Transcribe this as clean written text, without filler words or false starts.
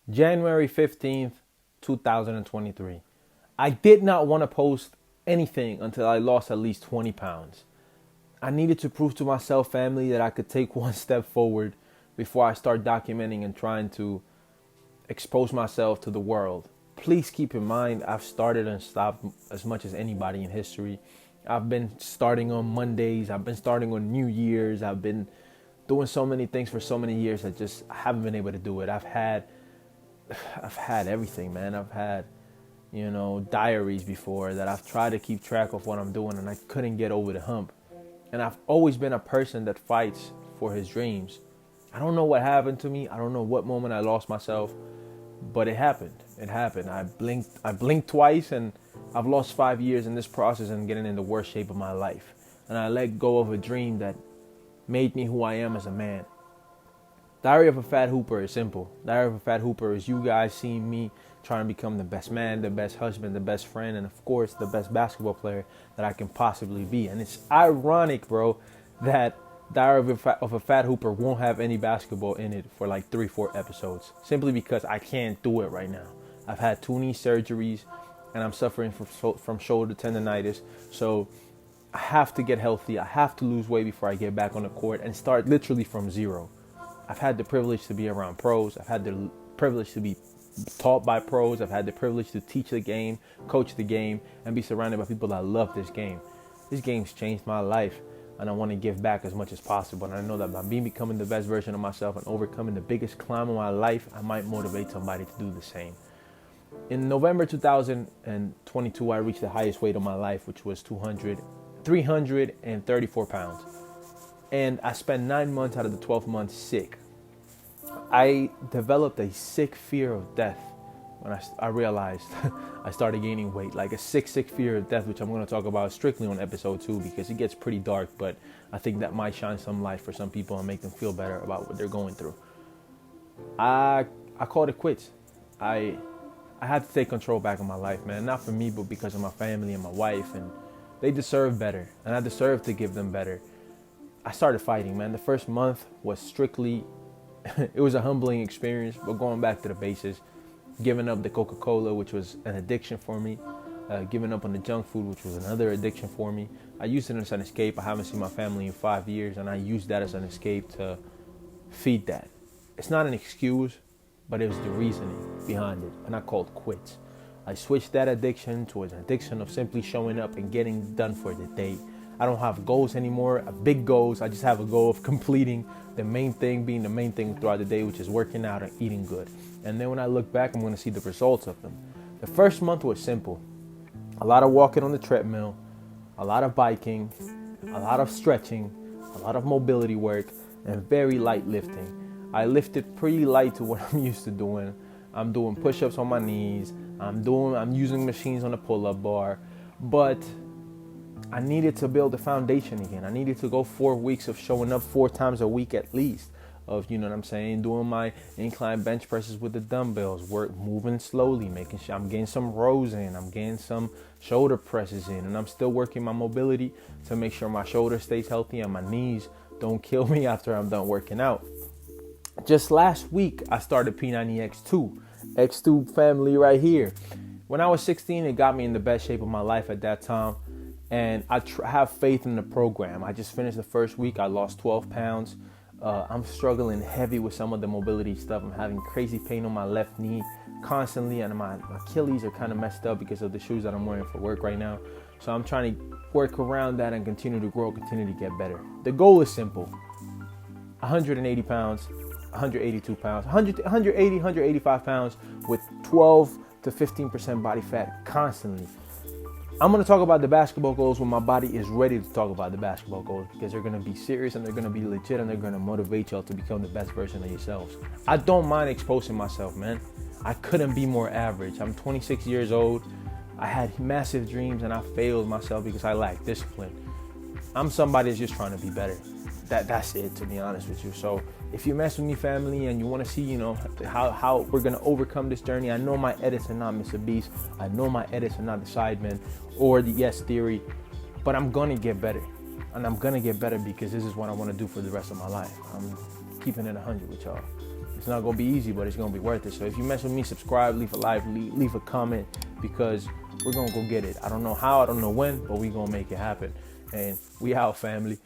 January 15th, 2023. I did not want to post anything until I lost at least 20 pounds. I needed to prove to myself, family, that I could take one step forward before I start documenting and trying to expose myself to the world. Please keep in mind, I've started and stopped as much as anybody in history. I've been starting on Mondays. I've been starting on New Year's. I've been doing so many things for so many years. I haven't been able to do it. I've had everything, man. I've had, diaries before that I've tried to keep track of what I'm doing, and I couldn't get over the hump. And I've always been a person that fights for his dreams. I don't know what happened to me. I don't know what moment I lost myself, but it happened. It happened. I blinked twice, and I've lost 5 years in this process and getting in the worst shape of my life. And I let go of a dream that made me who I am as a man. Diary of a Fat Hooper is simple. Diary of a Fat Hooper is you guys seeing me trying to become the best man, the best husband, the best friend, and of course, the best basketball player that I can possibly be. And it's ironic, bro, that Diary of a Fat Hooper won't have any basketball in it for like 3-4 episodes, simply because I can't do it right now. I've had 2 knee surgeries, and I'm suffering from shoulder tendonitis. So I have to get healthy. I have to lose weight before I get back on the court and start literally from zero. I've had the privilege to be around pros. I've had the privilege to be taught by pros. I've had the privilege to teach the game, coach the game, and be surrounded by people that love this game. This game's changed my life, and I want to give back as much as possible. And I know that by me becoming the best version of myself and overcoming the biggest climb of my life, I might motivate somebody to do the same. In November 2022, I reached the highest weight of my life, which was 334 pounds. And I spent 9 months out of the 12 months sick. I developed a sick fear of death when I realized I started gaining weight, like a sick fear of death, which I'm going to talk about strictly on episode 2 because it gets pretty dark, but I think that might shine some light for some people and make them feel better about what they're going through. I called it quits. I had to take control back of my life, man. Not for me, but because of my family and my wife, and they deserve better, and I deserve to give them better. I started fighting, man. The first month was strictly, it was a humbling experience, but going back to the basis, giving up the Coca-Cola, which was an addiction for me, giving up on the junk food, which was another addiction for me. I used it as an escape. I haven't seen my family in 5 years, and I used that as an escape to feed that. It's not an excuse, but it was the reasoning behind it, and I called quits. I switched that addiction to an addiction of simply showing up and getting done for the day. I don't have goals anymore, big goals. I just have a goal of completing the main thing, being the main thing throughout the day, which is working out and eating good. And then when I look back, I'm going to see the results of them. The first month was simple. A lot of walking on the treadmill, a lot of biking, a lot of stretching, a lot of mobility work, and very light lifting. I lifted pretty light to what I'm used to doing. I'm doing push-ups on my knees. I'm using machines on the pull-up bar, but I needed to build a foundation again. I needed to go 4 weeks of showing up 4 times a week at least, of, doing my incline bench presses with the dumbbells, moving slowly, making sure I'm getting some rows in, I'm getting some shoulder presses in, and I'm still working my mobility to make sure my shoulder stays healthy and my knees don't kill me after I'm done working out. Just last week, I started P90X2. X2 family right here. When I was 16, it got me in the best shape of my life at that time. And I have faith in the program. I just finished the first week. I lost 12 pounds. I'm struggling heavy with some of the mobility stuff. I'm having crazy pain on my left knee constantly. And my Achilles are kind of messed up because of the shoes that I'm wearing for work right now. So I'm trying to work around that and continue to grow, continue to get better. The goal is simple. 180 pounds, 182 pounds, 180, 185 pounds with 12 to 15% body fat constantly. I'm going to talk about the basketball goals when my body is ready to talk about the basketball goals, because they're going to be serious and they're going to be legit and they're going to motivate y'all to become the best version of yourselves. I don't mind exposing myself, man. I couldn't be more average. I'm 26 years old. I had massive dreams and I failed myself because I lacked discipline. I'm somebody that's just trying to be better. That's it, to be honest with you. So if you mess with me, family, and you want to see, how we're going to overcome this journey, I know my edits are not Mr. Beast. I know my edits are not the Sidemen or the Yes Theory, but I'm going to get better. And I'm going to get better because this is what I want to do for the rest of my life. I'm keeping it 100 with y'all. This It's not gonna be easy, but it's gonna be worth it. So if you mess with me, subscribe, leave a like, leave a comment, because we're gonna go get it. I don't know how, I don't know when, but we gonna make it happen. And we out, family.